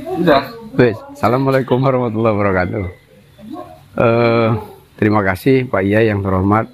Udah. Wes, Assalamualaikum warahmatullahi wabarakatuh. Terima kasih Pak Yai yang terhormat,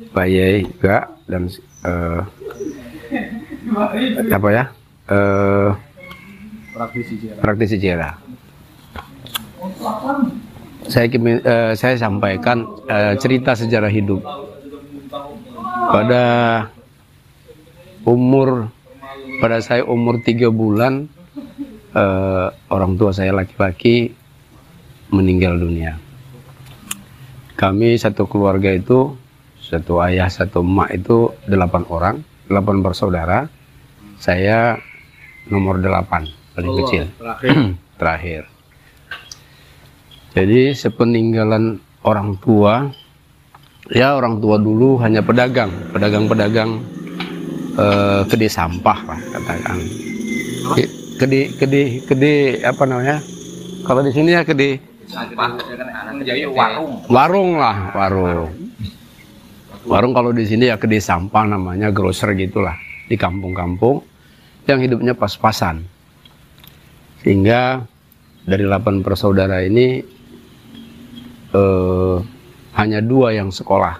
Pak Yai juga, dan apa ya, praktisi Jera. Saya sampaikan cerita sejarah hidup. Pada saya umur 3 bulan, orang tua saya laki-laki meninggal dunia. Kami satu keluarga itu, satu ayah, satu emak itu 8 orang, 8 bersaudara. Saya nomor 8, paling kecil. Terakhir. Jadi sepeninggalan orang tua, ya orang tua dulu hanya pedagang kedai sampah lah katakan. Kedai apa namanya? Kalau di sini ya kedai warung. Warung kalau di sini ya kedai sampah namanya, grocer gitulah di kampung-kampung yang hidupnya pas-pasan. Sehingga dari 8 bersaudara ini hanya 2 yang sekolah.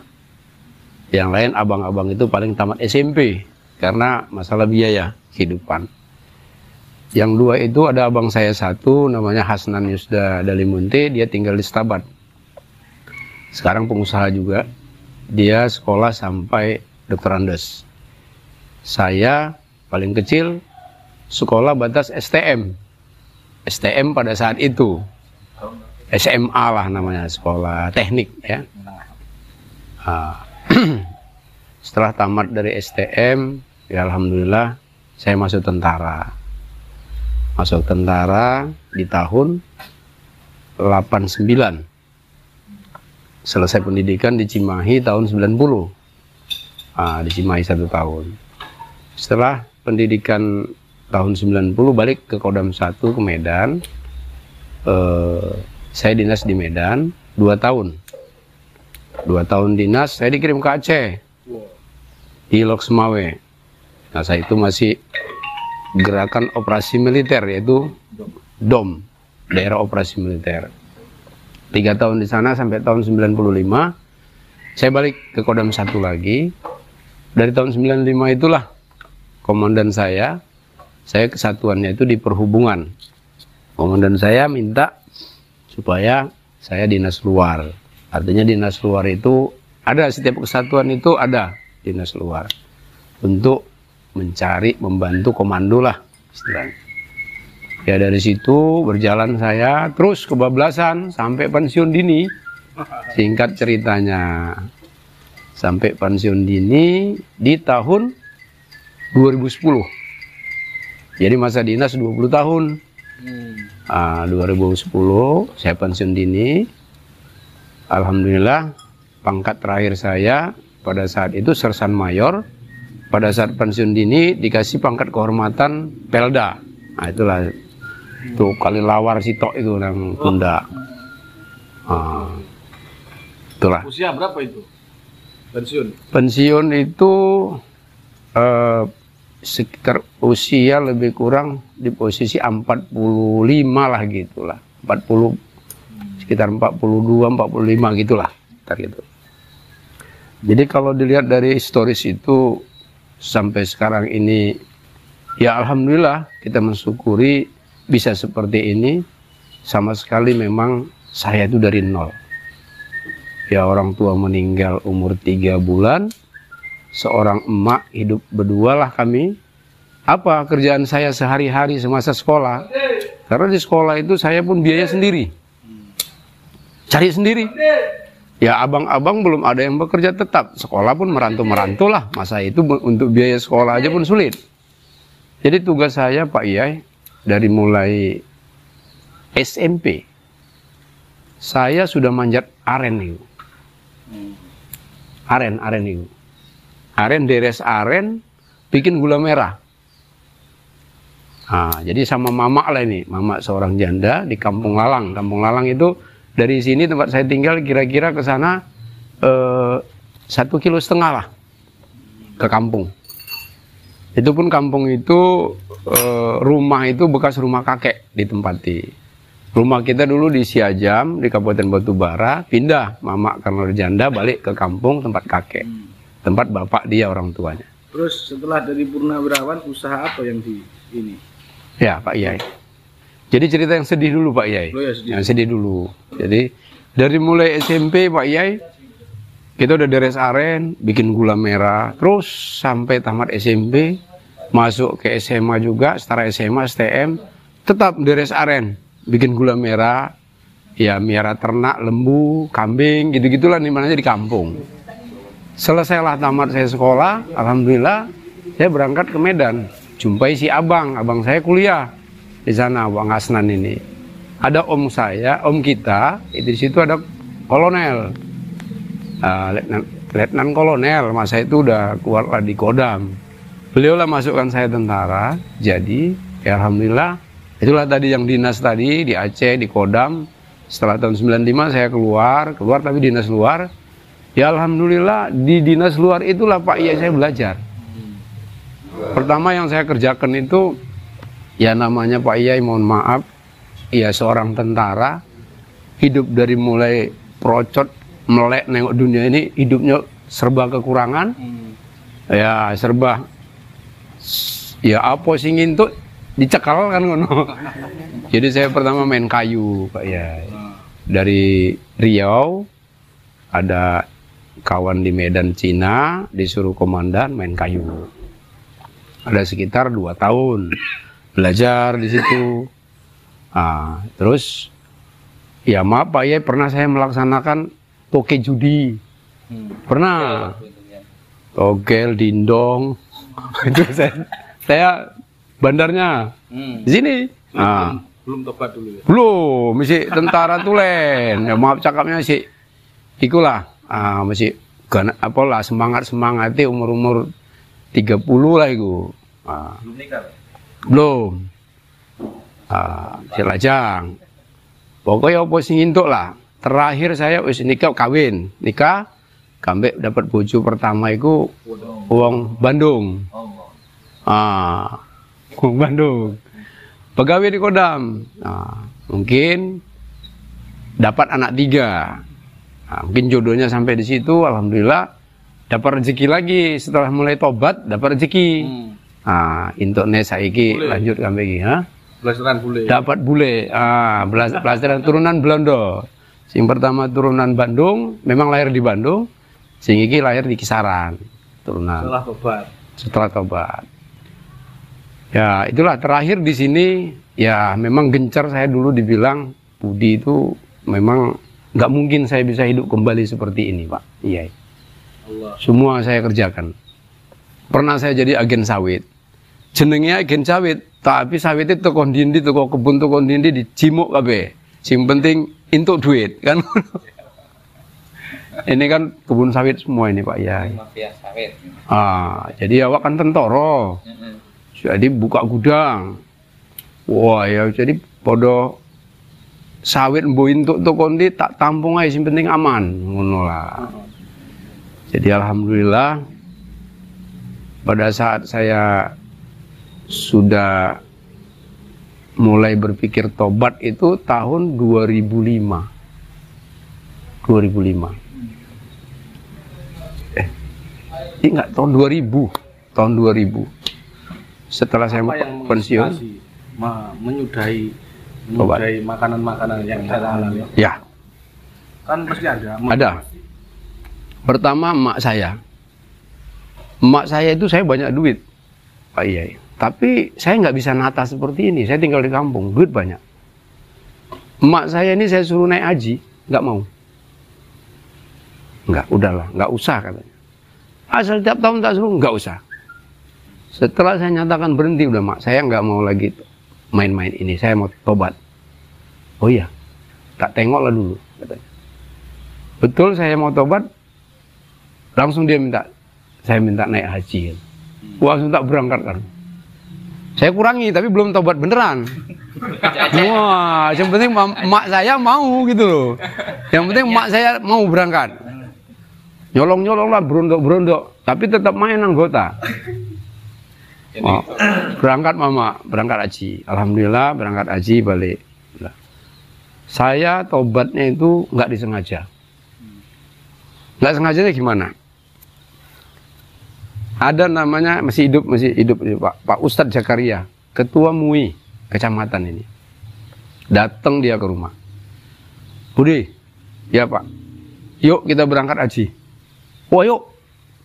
Yang lain abang-abang itu paling tamat SMP karena masalah biaya kehidupan. Yang 2 itu ada abang saya satu namanya Hasnan Yusda Dalimunte, dia tinggal di Stabat. Sekarang pengusaha juga. Dia sekolah sampai doktorandes. Saya paling kecil sekolah batas STM. STM pada saat itu. SMA lah namanya, sekolah teknik ya. Setelah tamat dari STM, ya alhamdulillah saya masuk tentara. Masuk tentara di tahun 89. Selesai pendidikan di Cimahi tahun 90. Di Cimahi 1 tahun. Setelah pendidikan tahun 90 balik ke Kodam 1 ke Medan. Saya dinas di Medan 2 tahun. 2 tahun dinas, saya dikirim ke Aceh. Di Loksmawe. Nah, saya itu masih gerakan operasi militer, yaitu DOM, daerah operasi militer. 3 tahun di sana sampai tahun 95. Saya balik ke Kodam 1 lagi. Dari tahun 95 itulah komandan saya kesatuannya itu di perhubungan. Komandan saya minta supaya saya dinas luar. Artinya dinas luar itu ada, setiap kesatuan itu ada dinas luar untuk mencari, membantu komando lah istilahnya. Ya dari situ berjalan saya terus kebablasan sampai pensiun dini. Singkat ceritanya, sampai pensiun dini di tahun 2010. Jadi masa dinas 20 tahun. 2010 saya pensiun dini. Alhamdulillah pangkat terakhir saya pada saat itu sersan mayor. Pada saat pensiun dini dikasih pangkat kehormatan Pelda. Nah itulah tuh kali lawar sitok itu yang tunda. Itulah. Usia berapa itu pensiun? Pensiun itu sekitar usia lebih kurang di posisi 45 lah gitulah. 40, sekitar 42, 45 gitulah. Gitu. Jadi kalau dilihat dari historis itu sampai sekarang ini, ya alhamdulillah kita mensyukuri bisa seperti ini. Sama sekali memang saya itu dari nol. Ya orang tua meninggal umur 3 bulan. Seorang emak hidup berdua lah kami. Apa kerjaan saya sehari-hari semasa sekolah? Karena di sekolah itu saya pun biaya sendiri. Cari sendiri. Ya abang-abang belum ada yang bekerja tetap. Sekolah pun merantau-merantau lah. Masa itu untuk biaya sekolah aja pun sulit. Jadi tugas saya Pak Yai, dari mulai SMP, saya sudah manjat aren itu. Aren itu. Aren, deres aren, bikin gula merah. Nah, jadi sama mama lah ini. Mama seorang janda di Kampung Lalang. Kampung Lalang itu dari sini tempat saya tinggal kira-kira ke sana 1,5 kilo lah ke kampung. Itu pun kampung itu rumah itu bekas rumah kakek ditempati. Rumah kita dulu di Siajam di Kabupaten Batubara, pindah Mama karena janda balik ke kampung tempat kakek, tempat bapak dia orang tuanya. Terus setelah dari Purnawirawan usaha apa yang di ini? Ya Pak Yai. Jadi cerita yang sedih dulu Pak Yai. Oh, ya, sedih. Yang sedih dulu. Jadi dari mulai SMP Pak Yai kita udah deres aren, bikin gula merah, terus sampai tamat SMP, masuk ke SMA juga, setara SMA, STM, tetap deres aren, bikin gula merah, ya miara ternak, lembu, kambing, gitu-gitulah dimana aja di kampung. Selesailah tamat saya sekolah, alhamdulillah saya berangkat ke Medan, jumpai si abang saya kuliah di sana, Bang Asnan ini. Ada om saya, om kita, di situ ada kolonel. Letnan kolonel, masa itu udah keluar di Kodam. Beliau lah masukkan saya tentara. Jadi ya alhamdulillah itulah tadi yang dinas tadi di Aceh di Kodam. Setelah tahun 95 saya keluar tapi dinas luar. Ya alhamdulillah di dinas luar itulah Pak Yai saya belajar. Pertama yang saya kerjakan itu ya namanya Pak Yai, mohon maaf, ya seorang tentara hidup dari mulai procot melek nengok dunia ini, hidupnya serba kekurangan, ya serba, ya apa sih ngintuk dicekal kan ngono. Jadi saya pertama main kayu Pak Yai. Dari Riau ada kawan di Medan Cina disuruh komandan main kayu. Ada sekitar 2 tahun belajar di situ. Terus ya maaf Pak Yai, pernah saya melaksanakan toke judi, pernah togel dindong. Itu saya bandarnya di sini. Belum tobat dulu ya? Belum, masih tentara tulen. Ya maaf cakapnya sih, ikulah masih apalah semangat umur 30 lah itu. Belum nikah? Belum. Silajang. Pokoknya apa sing entuk lah. Terakhir saya wis nikah kawin, kambek dapat bojo pertama itu uang Bandung. Uang Bandung. Pegawai di Kodam. Mungkin dapat anak 3. Mungkin jodohnya sampai di situ, alhamdulillah dapat rezeki lagi setelah mulai tobat, dapat rezeki. Untuk saiki lanjut kambek iki, Belasaran bule. Dapat bule. Belasaran turunan Belanda. Sing pertama turunan Bandung, memang lahir di Bandung. Sing iki lahir di Kisaran, turunan. Setelah tobat. Ya, itulah terakhir di sini. Ya, memang gencar saya dulu dibilang Budi itu memang nggak mungkin saya bisa hidup kembali seperti ini, Pak. Iya. Semua saya kerjakan. Pernah saya jadi agen sawit. Jenengnya agen sawit, tapi sawit itu toko dindi, toko kebun, toko dindi dicimuk kabeh. Sing penting untuk duit kan. Ini kan kebun sawit semua ini Pak Yai. Mafia sawit. Jadi awak kan tentara. Jadi buka gudang. Wah ya jadi podo sawit mbo entuk toko ndi tak tampung ae sing penting aman ngono lah. Jadi alhamdulillah pada saat saya sudah mulai berpikir tobat itu tahun 2005. Enggak, tahun 2000. Tahun 2000. Setelah saya pensiun, menyudahi makanan-makanan yang halal ya. Ya. Kan pasti ada. Ada. Pertama emak saya. Emak saya itu saya banyak duit, Pak Yai. Tapi saya nggak bisa nata seperti ini. Saya tinggal di kampung, duit banyak. Emak saya ini saya suruh naik haji, nggak mau. Nggak, udahlah, nggak usah katanya. Asal tiap tahun tak suruh, nggak usah. Setelah saya nyatakan berhenti, udah mak, saya nggak mau lagi main-main ini. Saya mau tobat. Oh iya, tak tengoklah dulu, katanya. Betul saya mau tobat, langsung dia saya minta naik haji. Langsung tak berangkat kan. Saya kurangi, tapi belum tobat beneran. Wah, yang penting mak saya mau gitu loh. Yang penting mak saya mau berangkat. Nyolong-nyolong lah, berondok-berondok. Tapi tetap main anggota. Oh, berangkat mama, berangkat haji. Alhamdulillah berangkat haji balik. Saya tobatnya itu nggak disengaja. Nggak sengajanya gimana? Ada namanya masih hidup Pak Ustadz Zakaria, ketua MUI kecamatan ini. Datang dia ke rumah. Budi, ya Pak, yuk kita berangkat haji. Wah yuk,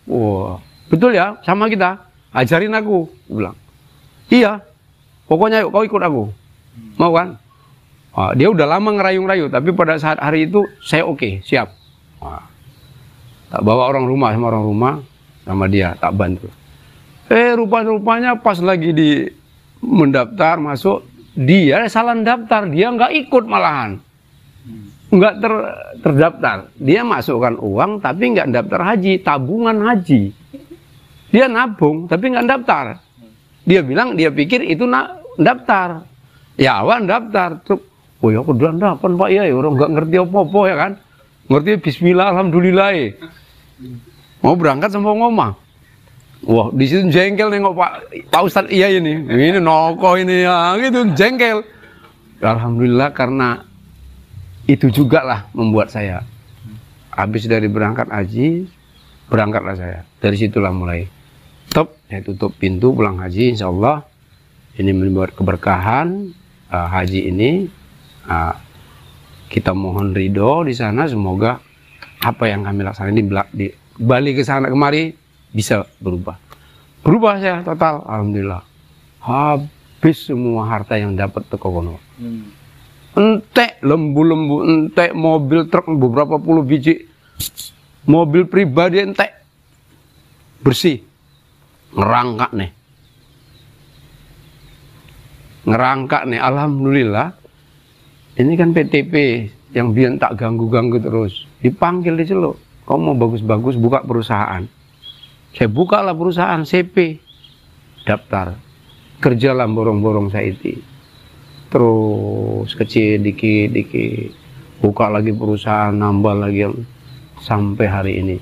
wah betul ya, sama kita. Ajarin aku, bilang. Iya, pokoknya yuk kau ikut aku. Mau kan? Dia udah lama ngerayu-rayu, tapi pada saat hari itu saya oke, siap. Tak bawa orang rumah sama dia, tak bantu. Rupanya pas lagi di mendaftar masuk, dia salah daftar, dia nggak ikut malahan. Nggak terdaftar. Dia masukkan uang tapi nggak daftar haji, tabungan haji. Dia nabung tapi nggak daftar. Dia bilang, dia pikir itu daftar. Ya awan daftar. Terus, oh ya aku udah daftar Pak ya, orang nggak ngerti apa-apa ya kan. Ngerti Bismillah, Alhamdulillah. Mau berangkat sama ngomong. Wah, di situ jengkel nengok Pak Ustadz iya ini. Ini noko ini ya, gitu jengkel. Alhamdulillah karena itu juga lah membuat saya habis dari berangkat haji, berangkatlah saya. Dari situlah mulai. Saya tutup pintu pulang haji, insya Allah ini membuat keberkahan haji ini. Kita mohon ridho di sana, semoga apa yang kami laksanakan di balik ke sana kemari bisa berubah. Berubah saya total, alhamdulillah. Habis semua harta yang dapat teko kono. Entek lembu-lembu, entek mobil truk beberapa puluh biji, mobil pribadi entek bersih, ngerangkak nih, alhamdulillah. Ini kan PTP yang biar tak ganggu-ganggu terus. Dipanggil diceluk, kamu mau bagus-bagus buka perusahaan. Saya bukalah perusahaan CP, daftar, kerjalah borong-borong saya itu. Terus kecil dikit, buka lagi perusahaan, nambah lagi sampai hari ini.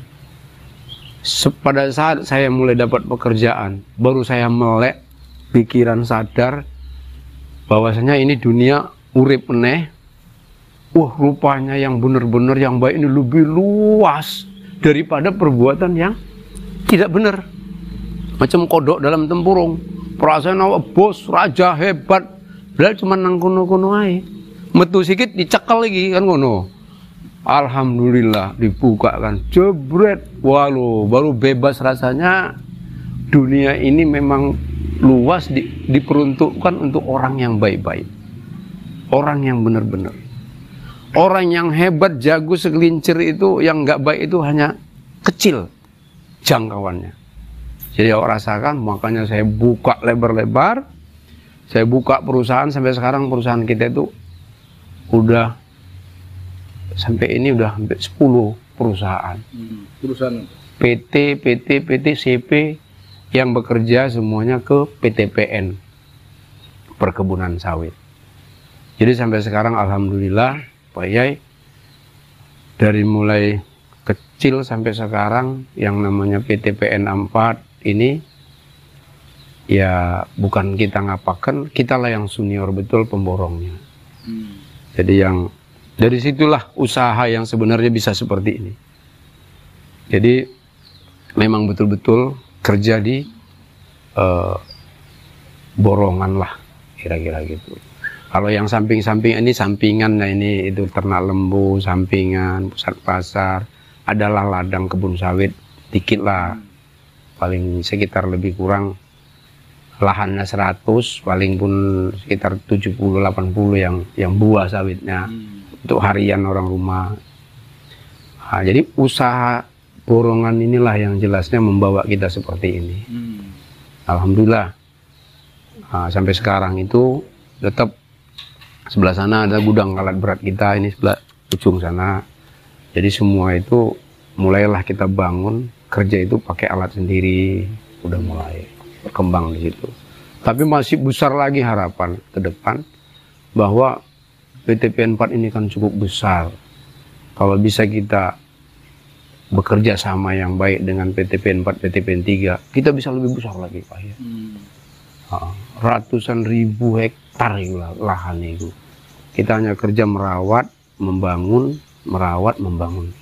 Pada saat saya mulai dapat pekerjaan, baru saya melek pikiran sadar bahwasanya ini dunia urip meneh. Wah, rupanya yang benar-benar yang baik ini lebih luas daripada perbuatan yang tidak benar. Macam kodok dalam tempurung. Perasaan awak bos, raja hebat, padahal cuma nang kono-kono ae. Metu sikit dicekel lagi kan kono. Alhamdulillah dibuka kan, jebret. Waduh, baru bebas rasanya. Dunia ini memang luas, diperuntukkan untuk orang yang baik-baik. Orang yang benar-benar. Orang yang hebat, jago, segelincir itu, yang nggak baik itu hanya kecil jangkauannya. Jadi awak rasakan, makanya saya buka lebar-lebar. Saya buka perusahaan, sampai sekarang perusahaan kita itu udah sampai ini udah hampir 10 perusahaan. Perusahaan PT, CP yang bekerja semuanya ke PTPN, perkebunan sawit. Jadi sampai sekarang alhamdulillah Pak Yai, dari mulai kecil sampai sekarang yang namanya PTPN 4 ini ya bukan kita ngapakan, kitalah yang senior betul pemborongnya. Jadi yang dari situlah usaha yang sebenarnya bisa seperti ini. Jadi memang betul-betul kerja di borongan lah, kira-kira gitu. Kalau yang samping-samping ini sampingan, nah ini itu ternak lembu, sampingan, pusat pasar, adalah ladang kebun sawit, dikit lah. Paling sekitar lebih kurang lahannya 100, paling pun sekitar 70-80 yang buah sawitnya. Untuk harian orang rumah. Nah, jadi usaha borongan inilah yang jelasnya membawa kita seperti ini. Alhamdulillah. Nah, sampai sekarang itu tetap sebelah sana ada gudang alat berat kita, ini sebelah ujung sana. Jadi semua itu mulailah kita bangun, kerja itu pakai alat sendiri, udah mulai berkembang di situ. Tapi masih besar lagi harapan ke depan bahwa PTPN 4 ini kan cukup besar. Kalau bisa kita bekerja sama yang baik dengan PTPN 4, PTPN 3, kita bisa lebih besar lagi Pak ya. Ratusan ribu hektar itu lahan itu. Kita hanya kerja merawat, membangun,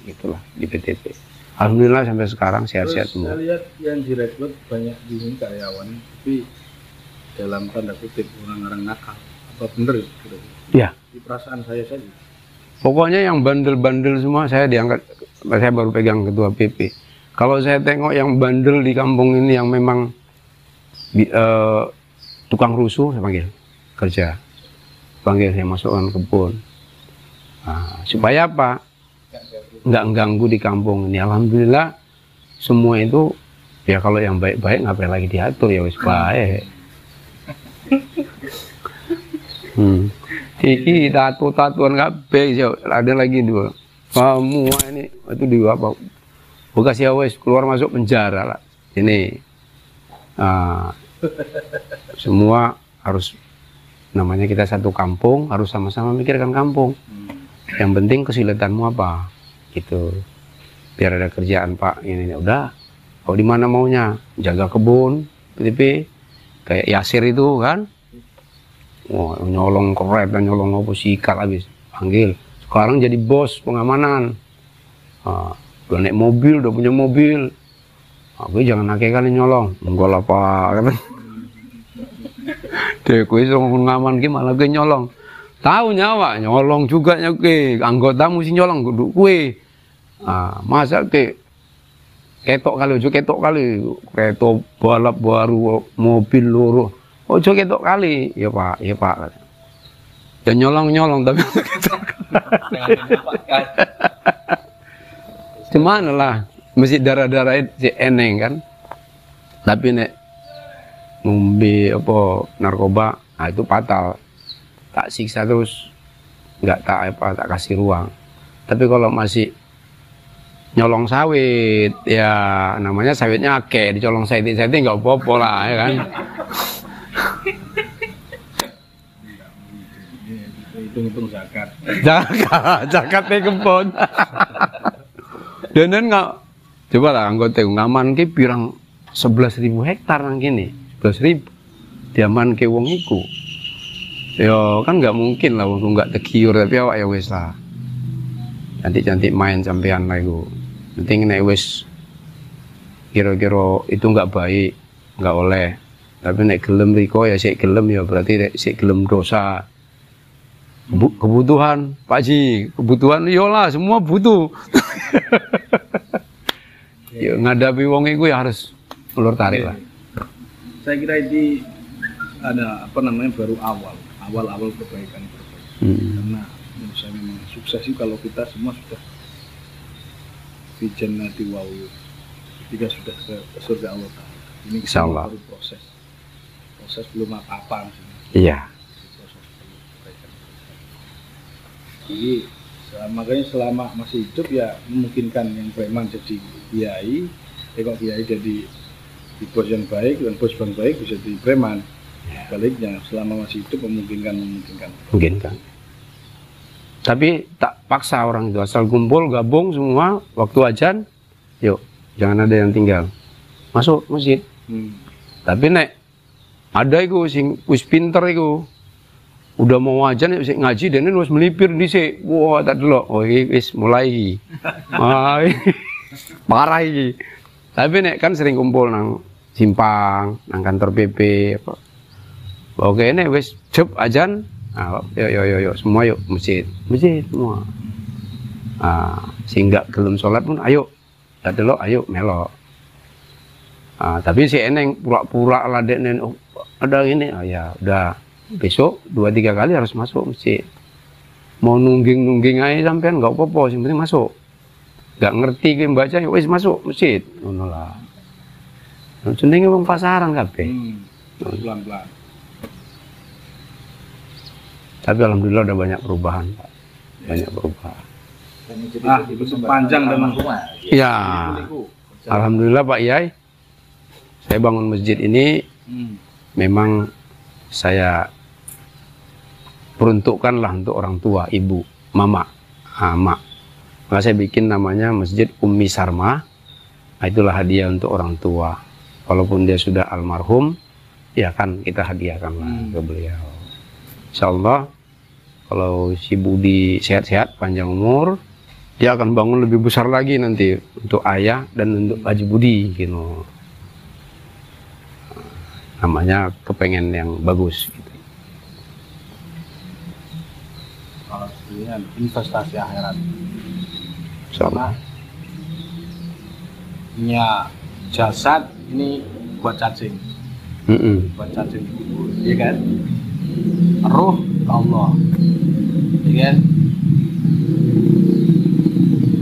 itulah di PTP. Alhamdulillah sampai sekarang sehat-sehat semua. Saya lihat yang direkrut banyak di sini karyawan, tapi dalam tanda kutip orang-orang nakal. Apa bener itu? Ya. Di perasaan saya saja. Pokoknya yang bandel-bandel semua saya diangkat. Saya baru pegang ketua PP. Kalau saya tengok yang bandel di kampung ini yang memang tukang rusuh, saya panggil kerja, panggil saya masukkan kebun. Nah, supaya apa? Nggak ganggu di kampung ini. Alhamdulillah semua itu ya, kalau yang baik-baik ngapain lagi diatur, ya wis baik. Iki tatuan kabeh, ada lagi dua. Semua ini itu di apa? Bekas ya wis keluar masuk penjara lah. Ini semua harus, namanya kita satu kampung, harus sama-sama mikirkan kampung. Yang penting kesulitanmu apa? Gitu. Biar ada kerjaan Pak, ini udah. Kau di mana maunya? Jaga kebun, PTP. Kayak Yasir itu kan. Wah, nyolong korek dan nyolong apa sikat habis. Panggil. Sekarang jadi bos pengamanan. Udah naik mobil, udah punya mobil. Aku jangan nakal kali nyolong. Enggak lah Pak, kan. Dek, kowe ngaman ki malah kowe nyolong. Tahu nyawa nyolong juga nyake, anggotamu sih nyolong kudu kowe. Masa ketok kali, ojo ketok kali, ketok balap baru mobil loro. Ojo ketok kali. Ya Pak, ya Pak. Ya nyolong tapi ketok. Cuman lah, mesti darah-darah si eneng kan. Tapi nek ngombe apa narkoba, itu fatal. Tak siksa terus, nggak tak kasih ruang. Tapi kalau masih nyolong sawit, ya namanya sawitnya akeh, dicolong sawit nggak apa-apa lah, ya kan. Hitung-hitung zakat. Zakatnya kebon. Dan nggak, coba lah anggota ngaman ki pirang 11.000 hektar nang kene, 11.000 diaman ke wong iku. Yo kan nggak mungkin lah, wong nggak tegiur, tapi awak ya wes lah. Cantik-cantik main sampean lah iku. Penting nek wes kira-kira itu nggak baik, nggak oleh. Tapi nek gelem riko ya sik gelem, ya berarti sik gelem dosa. Kebutuhan Pak Ji, kebutuhan yolah semua butuh. Ya, ngadapi wong iku ya harus ulur tarik lah. Saya kira ini ada apa namanya baru awal perbaikan. Karena menurut saya memang sukses sih kalau kita semua sudah di jannati wa uyun, ketika sudah ke surga Allah Ta'ala. Ini insyaallah baru proses belum apa-apa. Iya. Jadi makanya selama masih hidup ya memungkinkan yang preman jadi kiai, kok kiai jadi di bos yang baik, dan bos yang baik bisa di preman. Baliknya selama masih hidup memungkinkan. Tapi tak paksa orang itu, asal kumpul gabung semua waktu ajan, yuk jangan ada yang tinggal, masuk masjid. Tapi nek ada iku sing wis pinter iku, udah mau ajan ya ngaji dan ini harus melipir dhisik. Wah, tak delok. Oh, iki wis mulai. Parah iki. Tapi nek kan sering kumpul nang simpang, nang kantor PP apa. Oke, nek wis jep ajan, yuk semua yuk masjid semua. Sehingga gelem sholat pun ayo. Tak delok ayo melok. Tapi si eneng pura-pura lah dek ada ini, ya udah besok 2-3 kali harus masuk masjid. Mau nungging aja sampean nggak apa-apa, yang penting masuk. Nggak ngerti ke baca, ya wis masuk masjid. Ngono lah. Jenenge wong pasaran kabeh. Pelan-pelan. Tapi alhamdulillah udah banyak perubahan, Pak. Banyak perubahan. Itu sepanjang dan ya. Alhamdulillah Pak Yai. Saya bangun masjid ini memang saya peruntukkanlah untuk orang tua, ibu, mama, mak. Maka saya bikin namanya Masjid Ummi Sarma. Itulah hadiah untuk orang tua. Walaupun dia sudah almarhum, ya kan kita hadiahkan lah ke beliau. Insya Allah kalau si Budi sehat-sehat, panjang umur, dia akan bangun lebih besar lagi nanti untuk ayah dan untuk Haji Budi gitu. Namanya kepengen yang bagus gitu. Kalau sebenarnya investasi akhirat. Sama. Ya jasad ini buat cacing, buat cacing kubur, ya kan? Ruh ke Allah, ya kan?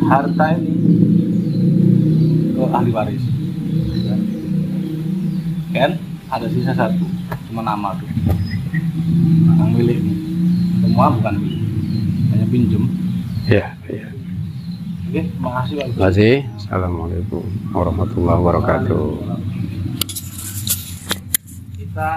Harta ini ke ahli waris, kan? Ada sisa satu, cuma nama tuh, yang milik nih. Semua bukan milik, hanya pinjem. Ya, ya. Oke, makasih Pak. Terima kasih. Assalamualaikum warahmatullahi wabarakatuh. Kita